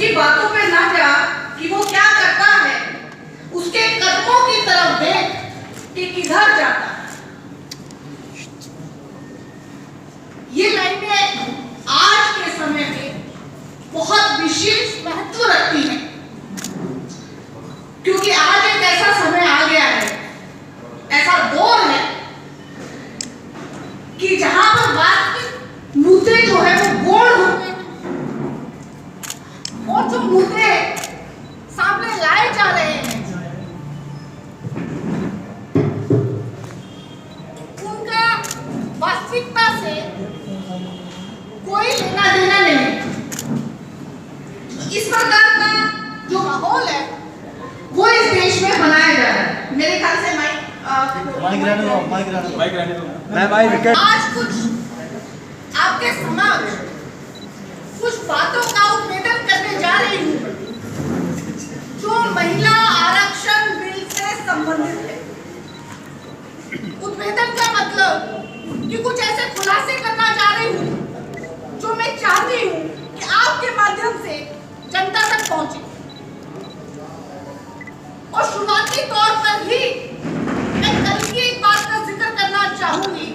उसकी बातों पे ना जा कि वो क्या करता है, उसके कदमों की तरफ देख कि किधर जाता है। ये लाइनें आज के समय में बहुत विशेष महत्व रखती हैं, क्योंकि आज एक ऐसा समय आ गया है, ऐसा दौर है कि जहां पर बात के मुद्दे जो है वो गौण होते हैं और जो मुद्दे सामने लाए जा रहे हैं उनका वास्तविकता से कोई लेना देना नहीं। इस प्रकार का जो माहौल है वो इस देश में बनाया जा रहा है। मेरे ख्याल से आज कुछ आपके समक्ष कुछ बातों का उद्भेदन करने जा रही हूँ जो महिला आरक्षण बिल से संबंधित है। उद्भेदन का मतलब कि कुछ ऐसे खुलासे करना जा रही हूँ जो मैं चाहती हूँ कि आपके माध्यम से जनता तक पहुंचे। और शुरुआती तौर पर ही मैं कल की एक बात का जिक्र करना चाहूंगी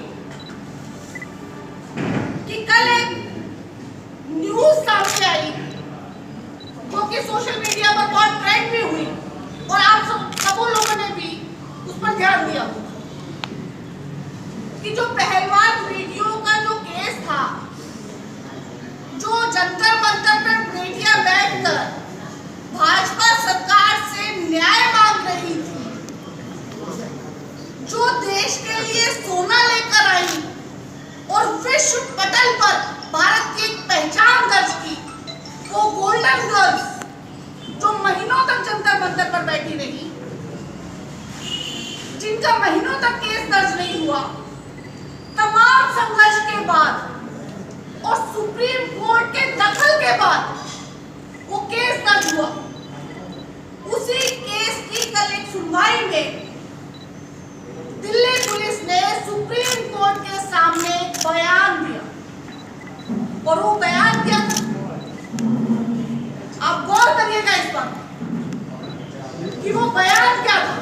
कि कल एक न्यूज सामने आई जो कि सोशल मीडिया पर बहुत ट्रेंड भी हुई और आप सब लोगों ने भी उस पर ध्यान दिया कि जो पहलवान वीडियो का जो केस था, जो जंतर मंतर पर बेटियां बैठकर भाजपा सरकार से न्याय मांग रही थी, जो देश के लिए सोना लेकर आई और विश्व पटल पर भारत की एक पहचान दर्ज की, वो गोल्डन गर्ल्स जो महीनों तक जंतर मंतर पर बैठी रही, जिनका महीनों तक केस दर्ज नहीं हुआ, तमाम संघर्ष के बाद और सुप्रीम कोर्ट के दखल के बाद वो केस दर्ज हुआ। उसी केस की कल एक सुनवाई में दिल्ली पुलिस ने सुप्रीम कोर्ट के सामने एक बयान दिया और वो बयान क्या था, आप गौर करिएगा इस पर कि वो बयान क्या था।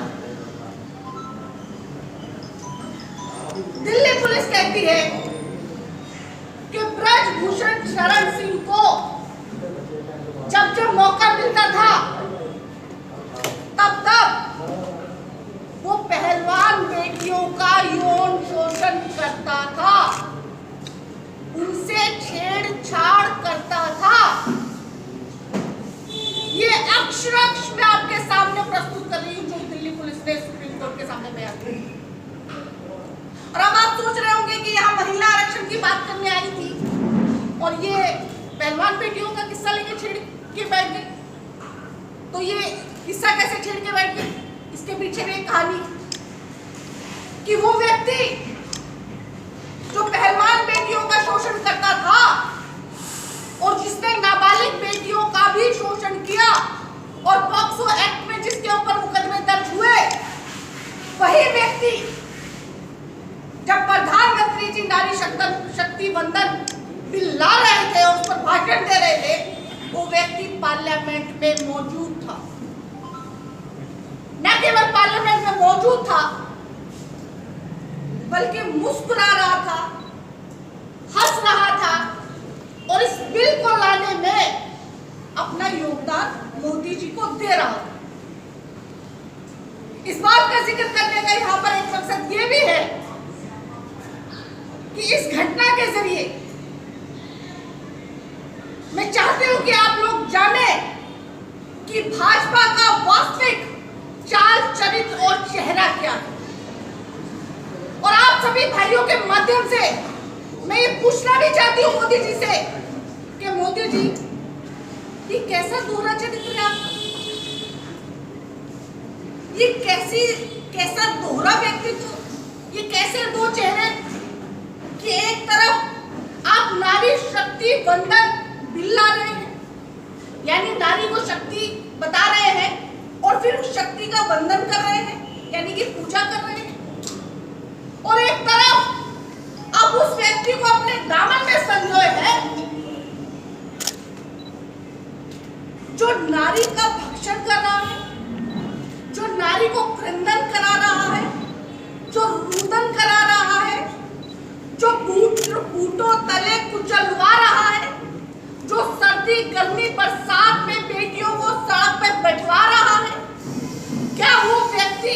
दिल्ली पुलिस कहती है कि ब्रजभूषण शरण सिंह को जब जब मौका मिलता था तब तब वो पहलवान बेटियों का यौन शोषण करता था, उनसे छेड़छाड़ करता था। ये अक्षरश मैं आपके सामने प्रस्तुत कर रही हूं जो दिल्ली पुलिस ने सुप्रीम कोर्ट के सामने बयान दिया। और अब आप सोच रहे होंगे कि यहाँ महिला आरक्षण की बात करने आई थी और ये पहलवान बेटियों का किस्सा लेके छेड़ के बैठ गई, तो ये किस्सा कैसे छेड़ के बैठ गई? इसके पीछे एक कहानी कि वो व्यक्ति जो पहलवान बेटियों का शोषण करता था और जिसने नाबालिग बेटियों का भी शोषण किया और पॉक्सो एक्ट में जिसके ऊपर मुकदमे दर्ज हुए, वही व्यक्ति जब प्रधानमंत्री जी नारी शक्ति वंदन बिल ला रहे थे और उस पर भाषण दे रहे थे, वो व्यक्ति पार्लियामेंट में मौजूद था। न केवल पार्लियामेंट में मौजूद था बल्कि मुस्कुरा रहा था, हंस रहा था और इस बिल को लाने में अपना योगदान मोदी जी को दे रहा था। इस बात का जिक्र करने का यहाँ पर एक मकसद ये भी है कि इस घटना के जरिए मैं चाहती हूं कि आप लोग जाने कि भाजपा का वास्तविक चाल चरित्र और चेहरा क्या है। और आप सभी भाइयों के माध्यम से मैं ये पूछना भी चाहती हूँ मोदी जी से कि मोदी जी, ये कैसा दोहरा चरित्र है आपका? ये कैसा दोहरा व्यक्तित्व, ये कैसे दो चेहरे कि एक तरफ आप नारी शक्ति वंदन बिल ला रहे हैं, यानी नारी को शक्ति बता रहे हैं और फिर उस शक्ति का वंदन कर रहे हैं, यानी कि पूजा कर रहे हैं, और एक तरफ अब उस व्यक्ति को अपने दामन में संजोए हैं जो नारी का भक्षण कर रहा है, जो नारी को क्रंदन करा रहा है, जो रुदन करा रहा है, जो बूटों तले कुचलवा रहा है, जो सर्दी गर्मी बरसात में बेटियों को सड़क पर बैठवा रहा है, क्या वो व्यक्ति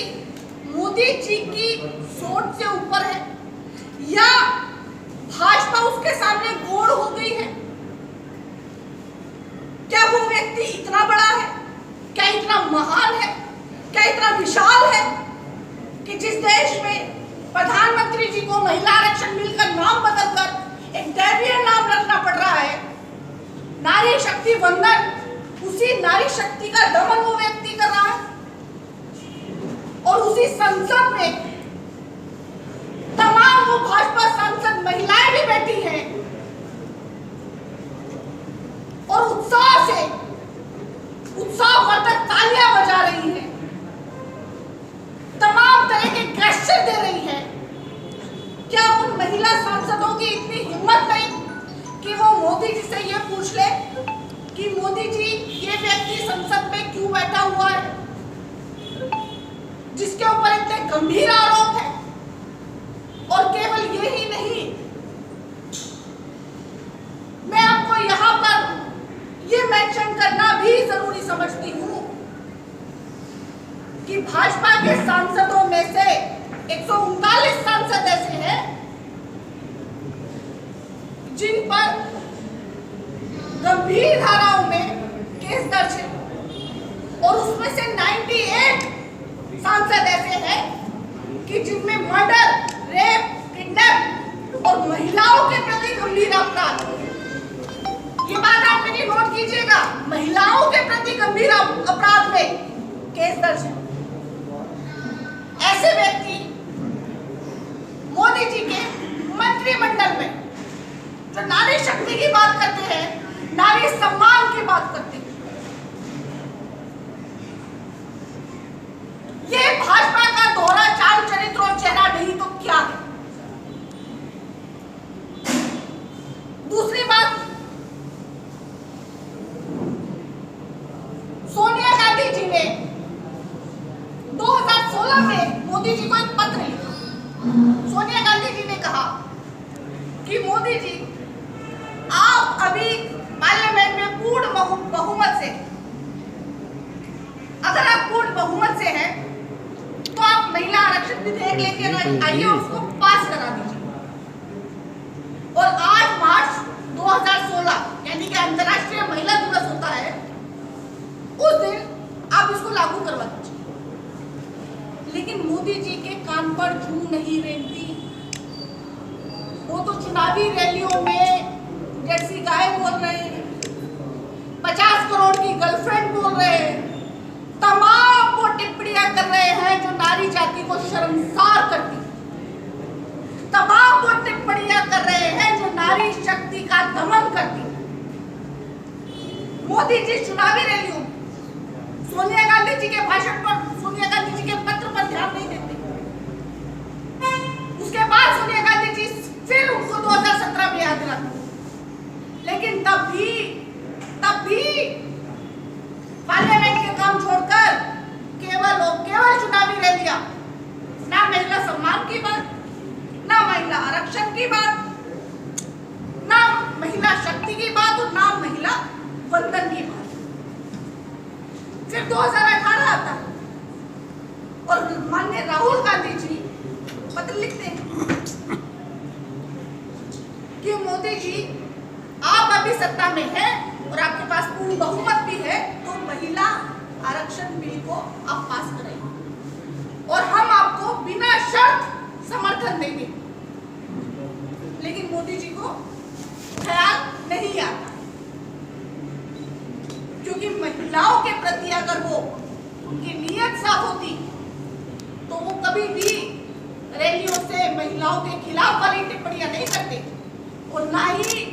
मोदी जी की सोच से ऊपर है या भाजपा उसके सामने गोड़ हो गई है? क्या वो व्यक्ति इतना बड़ा है, क्या इतना महान है, क्या इतना विशाल है कि जिस देश में प्रधानमंत्री जी को महिला आरक्षण बिल का नाम बदलकर एक दैवीय नाम रखना पड़ रहा है, नारी शक्ति वंदन, उसी नारी शक्ति का दमन वो व्यक्ति कर रहा है, और उसी संसद में तमाम वो भाजपा सांसद महिलाएं भी बैठी हैं और उत्साहवर्धक तालियां बजा रही हैं, तमाम तरह के गेस्चर दे रही हैं। क्या उन महिला सांसदों की इतनी हिम्मत नहीं कि वो मोदी जी से ये पूछ ले कि मोदी जी ये व्यक्ति संसद में क्यों बैठा हुआ है जिसके ऊपर इतने गंभीर आरोप है? और केवल यही नहीं, मैं आपको यहां पर यह मेंशन करना भी जरूरी समझती हूं कि भाजपा के सांसदों में से 139 सांसद ऐसे हैं जिन पर गंभीर धाराओं में केस दर्ज है, और उसमें से 98 सांसद ऐसे हैं कि जिनमें मर्डर, रेप, किडनैप और महिलाओं के प्रति गंभीर अपराध, ये बात आप मेरी नोट कीजिएगा, महिलाओं के प्रति गंभीर अपराध में केस दर्ज है। ऐसे व्यक्ति मोदी जी के मंत्रिमंडल में जो नारी शक्ति की बात करते हैं, नारी सम्मान की बात करते हैं, ये भाजपा का दोहरा चाल चरित्र और चेहरा नहीं तो क्या है? दूसरी बात, सोनिया गांधी जी ने 2016 में मोदी जी को एक पत्र लिखा। सोनिया गांधी जी ने कहा कि मोदी जी, आप अभी पार्लियामेंट में पूर्ण बहुमत से, अगर आप पूर्ण बहुमत से हैं तो आप महिला आरक्षण विधेयक लेकर आइए और उसको पास करा दीजिए, और 8 मार्च 2016 यानी कि अंतर्राष्ट्रीय महिला दिवस होता है, उस दिन आप इसको लागू करवा दीजिए। लेकिन मोदी जी के कान पर जूं नहीं रेंगती, वो तो चुनावी रैलियों में जैसी गाय बोल रहे हैं, 50 करोड़ की गर्लफ्रेंड बोल रहे हैं, तमाम वो टिप्पणियां कर रहे हैं जो नारी जाति को शर्मसार करती, तमाम वो टिप्पणियां कर रहे हैं जो नारी शक्ति का दमन करती। मोदी जी चुनावी रैलियों सोनिया गांधी जी के भाषण पर, सोनिया गांधी जी के पत्र पर ध्यान नहीं देते। उसके बाद सोनिया गांधी जी फिर उनको 2017 में याद दिलाते, लेकिन तब भी पार्लियामेंट के काम छोड़कर केवल चुनावी रैलियां, ना महिला सम्मान की बात, ना महिला आरक्षण की बात, ना महिला शक्ति की बात, और ना महिला वंदन की बात। फिर 2018 आता है और माननीय राहुल गांधी जी पत्र लिखते हैं कि मोदी जी, आप अभी सत्ता में हैं और आपके पास पूर्ण बहुमत भी है, तो महिला आरक्षण बिल को आप पास कराइए और हम आपको बिना शर्त समर्थन देंगे। लेकिन मोदी जी को ख्याल नहीं आता, क्योंकि महिलाओं के प्रति अगर वो उनकी नीयत साफ होती तो वो कभी भी रैलियों से महिलाओं के खिलाफ वाली टिप्पणियां नहीं करते, और ना ही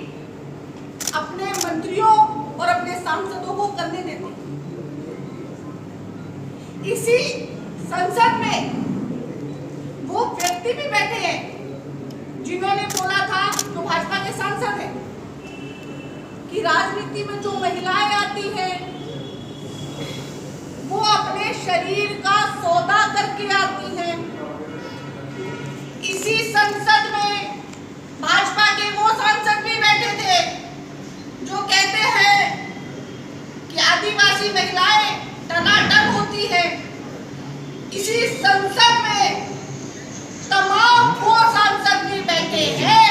अपने मंत्रियों और अपने सांसदों को करने देते। इसी संसद में वो व्यक्ति भी बैठे हैं जिन्होंने बोला था, जो भाजपा के सांसद हैं, कि राजनीति में जो महिलाएं आती हैं वो अपने शरीर का सौदा करके आती हैं। इसी संसद में भाजपा के वो सांसद भी बैठे थे जो कहते हैं कि आदिवासी महिलाएं टनाटन होती है। इसी संसद में तमाम वो सांसद भी बैठे हैं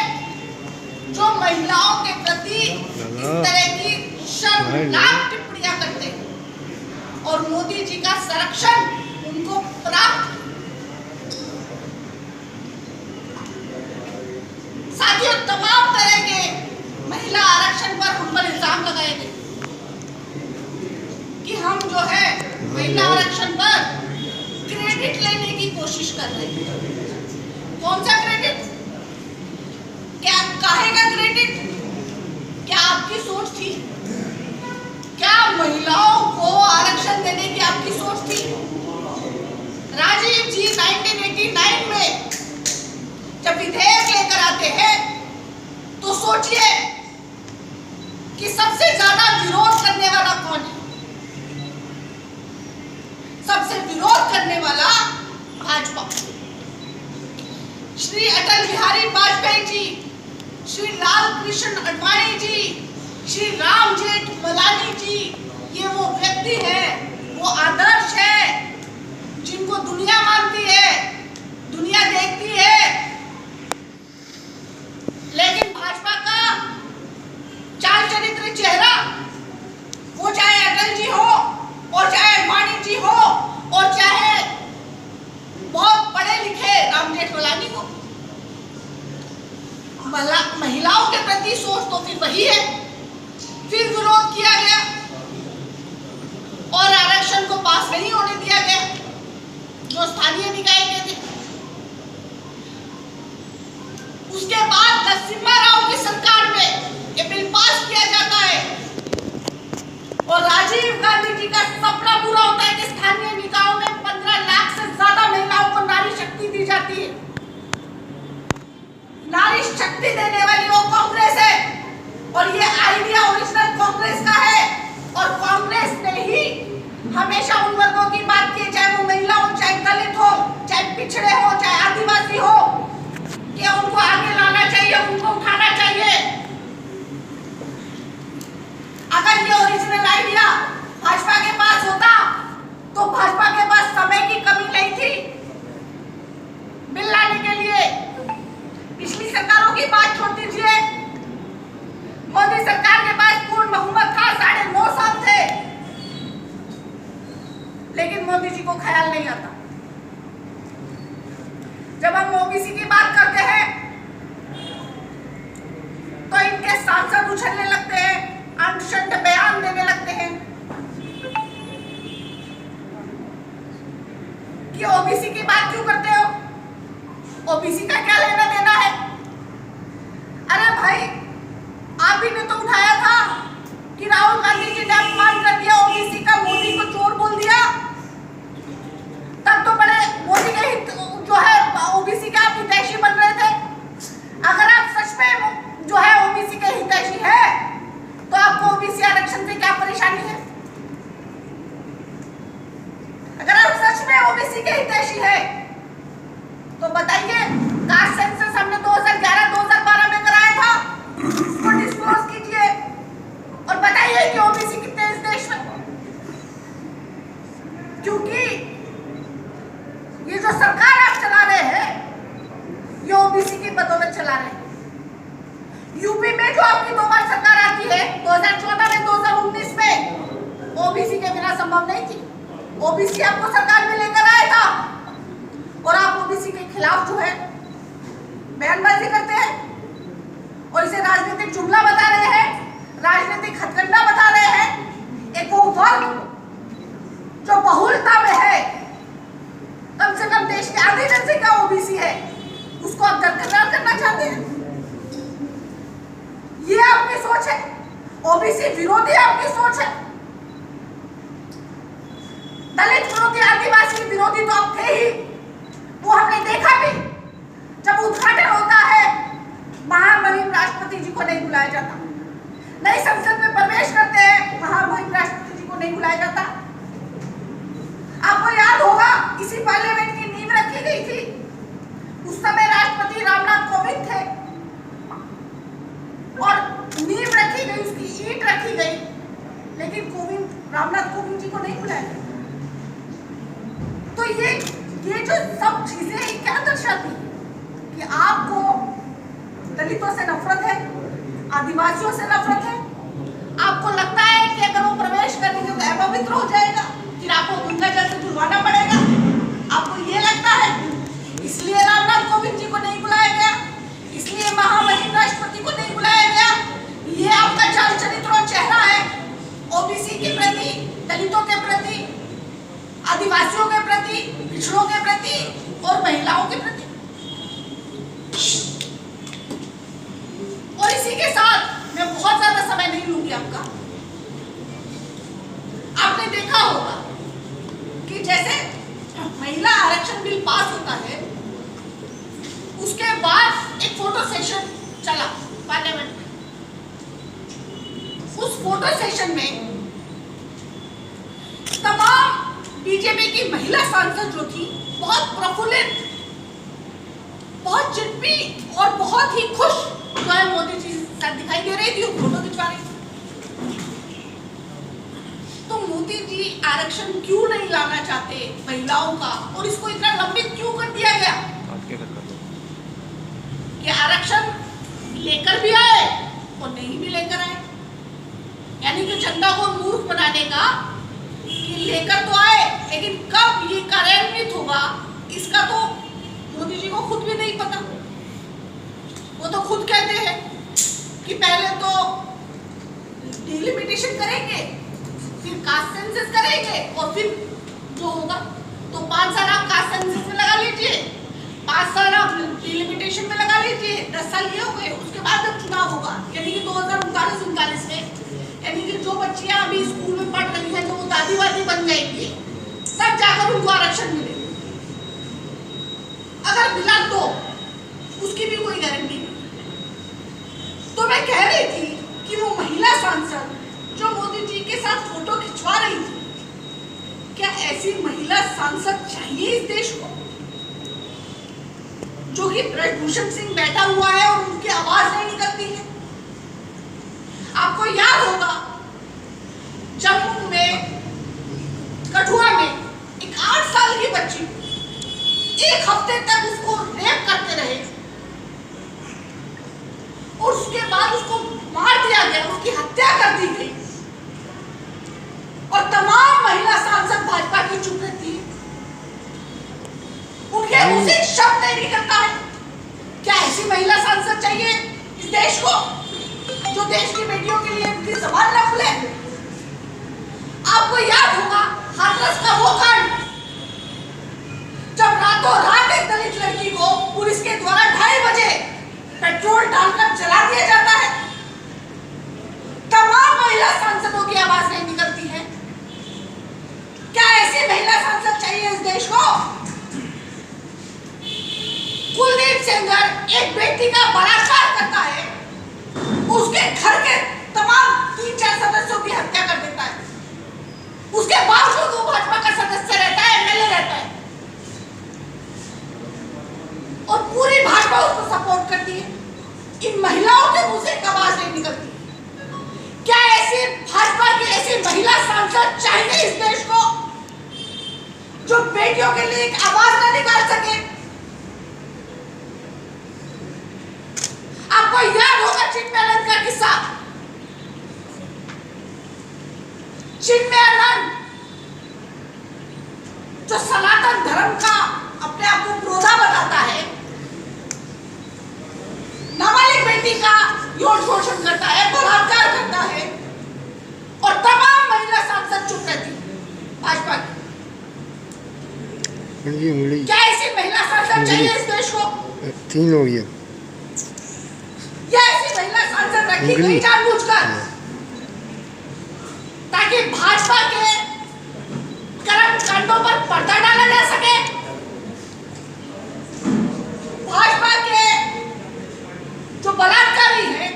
जो महिलाओं के प्रति इस तरह की शर्मनाक टिप्पणियां करते हैं और मोदी जी का संरक्षण उनको प्राप्त। साथियों, तमाम तरह के महिला आरक्षण पर हम पर इल्जाम लगाए गए कि हम जो है महिला आरक्षण पर क्रेडिट लेने की कोशिश कर रहे हैं। कौन सा क्रेडिट? क्या काहे का क्रेडिट? क्या आपकी सोच थी? क्या महिलाओं को आरक्षण देने की आपकी सोच थी? राजीव जी 1989 में जब विधेयक लेकर आते हैं तो सोचिए कि सबसे ज्यादा विरोध करने वाला कौन है? सबसे विरोध करने वाला भाजपा। श्री अटल बिहारी वाजपेयी जी, श्री लाल कृष्ण आडवाणी जी, श्री राम जेठमलानी जी, ये वो व्यक्ति हैं, वो आदर्श है जिनको दुनिया मानती है, दुनिया देखती है। लेकिन भाजपा का चाल चरित्र चेहरा, वो चाहे अटल जी हो और चाहे आडवाणी जी हो और चाहे बहुत पढ़े लिखे राम जेठमलानी हो, महिलाओं के प्रति सोच तो फिर वही है। फिर विरोध किया गया और आरक्षण को पास नहीं होने दिया गया जो स्थानीय निकाय के थे। उसके बाद नरसिम्हा राव की सरकार में ये बिल पास किया जाता है और राजीव गांधी जी का सपना पूरा होता है कि स्थानीय निकायों में 15 लाख से ज्यादा महिलाओं को नारी शक्ति दी जाती है। नारी शक्ति देने वाली वो कांग्रेस है और ये आइडिया ओरिजिनल कांग्रेस का है और कांग्रेस ने ही हमेशा उन वर्गों की बात की, चाहे वो महिला हो, चाहे दलित हो, चाहे पिछड़े हो, चाहे आदिवासी हो, कि उनको आगे लाना चाहिए, उनको उठाना चाहिए। अगर ये ओरिजिनल आइडिया भाजपा के पास होता तो भाजपा के पास समय की कमी नहीं थी बिल लाने के लिए। पिछली सरकारों की बात छोड़ दीजिए, मोदी सरकार के पास पूर्ण बहुमत था, 9.5 साल थे, लेकिन मोदी जी को ख्याल नहीं आता। जब हम ओबीसी की बात करते हैं तो इनके सांसद उछलने लगते हैं, अनशंत बयान देने लगते हैं कि ओबीसी की बात क्यों करते हो, ओबीसी का क्या लेना देना है। अरे भाई, आप ही ने तो उठाया था कि राहुल गांधी जी ने अपमान कर दिया ओबीसी का, मोदी को चोर बोल दिया, तब तो बड़े मोदी के हित जो है ओबीसी के आप हितैषी बन रहे थे। अगर आप सच में जो है ओबीसी के हितैषी है तो आपको ओबीसी आरक्षण से क्या परेशानी है? अगर आप सच में ओबीसी के हितैषी है तो बताइए, कास्ट सेंसस हमने 2011-2012 में कराया था, उसको डिस्क्लोज कीजिए और बताइए कि ओबीसी कितने हैं इस देश में। क्योंकि ये जो सरकार आप चला रहे हैं ये ओबीसी की बदौलत चला रहे हैं। यूपी में जो आपकी 2 बार सरकार आती है, 2014 में, 2019 में, ओबीसी के बिना संभव नहीं थी। ओबीसी आपको सरकार में लेकर आया था और आप ओबीसी के खिलाफ जो है बयानबाजी करते हैं और इसे राजनीतिक जुमला बता रहे हैं, राजनीतिक हथकंडा बता रहे हैं। एक वो वर्ग जो बहुलता में है, कम से कम देश के आधी जनसंख्या ओबीसी है, उसको आप दरकिनार करना चाहते हैं। ये आपकी सोच है, ओबीसी विरोधी आपकी सोच है। दलित विरोधी, आदिवासी विरोधी तो आप थे ही, वो हमने देखा भी। जब उद्घाटन होता है, महामहिम राष्ट्रपति जी को नहीं बुलाया जाता, नई संसद में प्रवेश करते हैं, महामहिम राष्ट्रपति जी को नहीं बुलाया जाता। रामनाथ कोविंद जी को नहीं बुलाया गया। तो ये जो सब चीजें हैं क्या दर्शाती है कि आपको दलितों से नफरत है, आदिवासियों से नफरत है। आपको लगता है कि अगर वो प्रवेश करेंगे तो अपवित्र हो जाएगा, फिर आपको गंगा जल से धुलवाना पड़ेगा। आपको ये लगता है, इसलिए रामनाथ कोविंद जी को नहीं बुलाया गया, इसलिए महामहिम राष्ट्रपति को नहीं बुलाया गया। ये आपका चाल चरित्र और चेहरा है ओबीसी के प्रति, दलितों के प्रति, आदिवासियों के प्रति, पिछड़ों के प्रति और महिलाओं के प्रति। और इसी के साथ मैं बहुत ज्यादा समय नहीं लूंगी आपका। आपने देखा होगा कि जैसे महिला आरक्षण बिल पास होता है, उसके बाद एक फोटो सेशन चला पार्लियामेंट में। उस फोटो सेशन में तमाम बीजेपी की महिला सांसद जो थी, बहुत प्रफुल्लित, बहुत चिट्टी और बहुत ही खुश जो है मोदी जी साथ दिखाई दे रही थी, वो फोटो खिंचवा रही थी। तो मोदी जी आरक्षण क्यों नहीं लाना चाहते महिलाओं का, और इसको इतना लंबित क्यों कर दिया गया कि आरक्षण लेकर भी आए और नहीं भी लेकर आए। यानी कि जनता को मूर्ख बनाने का कि लेकर तो आए, लेकिन कब ये कार्यान्वित होगा इसका तो मोदी जी को खुद भी नहीं पता। वो तो खुद कहते हैं कि पहले तो डिलिमिटेशन करेंगे, फिर कास्ट सेंसस करेंगे, और फिर जो होगा तो 5 साल आप कास्ट सेंसस में लगा लीजिए, 5 साल आप डिलिमिटेशन में लगा लीजिए, 10 साल ये हो गए। उसके बाद जब चुनाव होगा, यानी कि 2039 में, यानी कि जो बच्चियां अभी स्कूल में पढ़ रही हैं तो वो दादी वादी बन जाएंगी, तब जाकर उनको आरक्षण मिलेगा। अगर मिला तो उसकी भी कोई गारंटी नहीं। तो मैं कह रही थी कि वो महिला सांसद जो मोदी जी के साथ फोटो खिंचवा रही थी, क्या ऐसी महिला सांसद चाहिए इस देश को, जो कि ब्रजभूषण सिंह बैठा हुआ है और उनकी आवाज नहीं निकलती है। आपको याद होगा जम्मू में, कठुआ में एक 8 साल की बच्ची 1 हफ्ते तक उसको रेप करते रहे और उसके बाद उसको मार दिया गया, उसकी हत्या कर दी गई, और तमाम महिला सांसद भाजपा की चुप रहती है। उनके मुंह से शब्द नहीं निकलता है। क्या ऐसी महिला सांसद चाहिए इस देश को, जो देश की बेटियों के लिए उनकी जबान न खुले? आपको याद होगा हाथरस का वो कांड, जब रातों रात एक दलित लड़की को पुलिस के द्वारा 2:30 बजे पेट्रोल डालकर जला दिया जाता है। तमाम महिला सांसदों की आवाज नहीं निकलती है। क्या ऐसी महिला सांसद चाहिए इस देश को? कुलदीप सेंगर एक बेटी का बलात्कार करता है, उसके घर के तमाम 3-4 सदस्यों की हत्या कर देता है, उसके बावजूद वो भाजपा का सदस्य रहता है, एमएलए रहता है, और पूरी भाजपा उसको सपोर्ट करती है। इन महिलाओं के मुंह से एक आवाज नहीं निकलती। क्या ऐसी भाजपा की ऐसी महिला सांसद चाहिए इस देश को, जो बेटियों के लिए एक आवाज न निकाल सके? आपको याद होगा चिन्मयानंद का किस्सा। चिन्मयानंद जो सनातन धर्म का अपने आप को प्रोधा बताता है, नाबालिग बेटी का यौन शोषण करता है, बलात्कार करता है, और तमाम महिला सांसद चुप रहती भाजपा की। क्या ऐसी महिला सांसद चाहिए इस देश को? 3 हो गया। या ऐसी महिला सांसद रखी गई जानबूझकर ताकि भाजपा के कर्म कांडों पर पर्दा डाला जा सके, भाजपा के जो बलात्कारी हैं,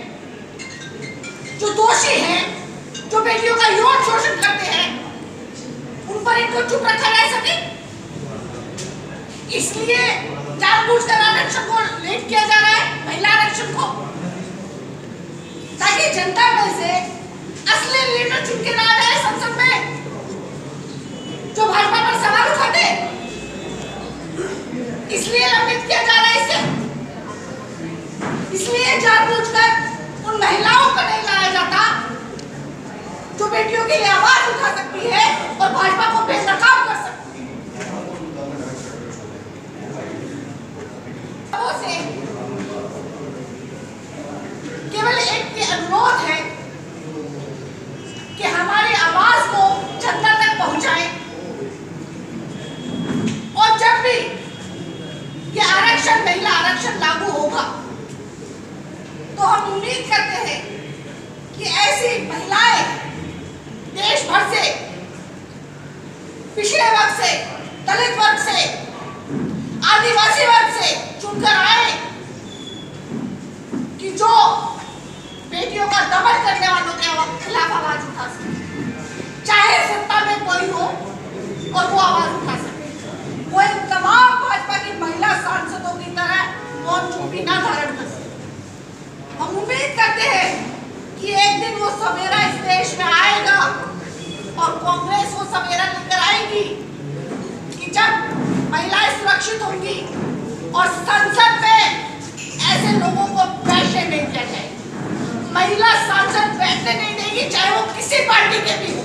जो दोषी हैं, जो बेटियों का यौन शोषण करते हैं, उन पर इनको चुप रखा जा सके। इसलिए जानबूझकर आरक्षण को लेट किया जा रहा है, महिला आरक्षण को, ताकि जनता में से असली लीडर चुन के ना आ जाए संसद में। बेटियों के लिए आवाज उठा सकती है और भाजपा को बेनकाब कर सकती है। से केवल एक ही अनुरोध है कि हमारी आवाज को जनता तक पहुंचाएं और जब भी ये आरक्षण, महिला आरक्षण लागू होगा तो हम उम्मीद करते हैं कि ऐसी महिलाएं देश भर से, पिछड़े वर्ग से, दलित वर्ग से, आदिवासी वर्ग से चुनकर आए कि जो बेटियों का दमन करने वालों के खिलाफ आवाज उठा सके, चाहे सत्ता में कोई हो और वो आवाज उठा सके। वो इन तमाम भाजपा की महिला सांसदों की तरह मौन चुप्पी ना धारण कर सके। हम उम्मीद करते हैं कि एक दिन वो सवेरा इस देश में आएगा और कांग्रेस वो सवेरा लेकर आएगी कि जब महिलाएं सुरक्षित होंगी और संसद में ऐसे लोगों को बैठने नहीं दिया जाएगा। महिला सांसद बैठने नहीं देगी, चाहे वो किसी पार्टी के भी हो।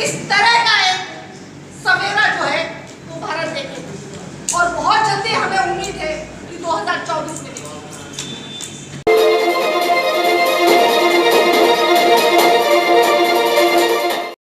इस तरह का एक सवेरा जो है वो भारत देखेगा और बहुत जल्दी हमें उम्मीद है कि 2024 में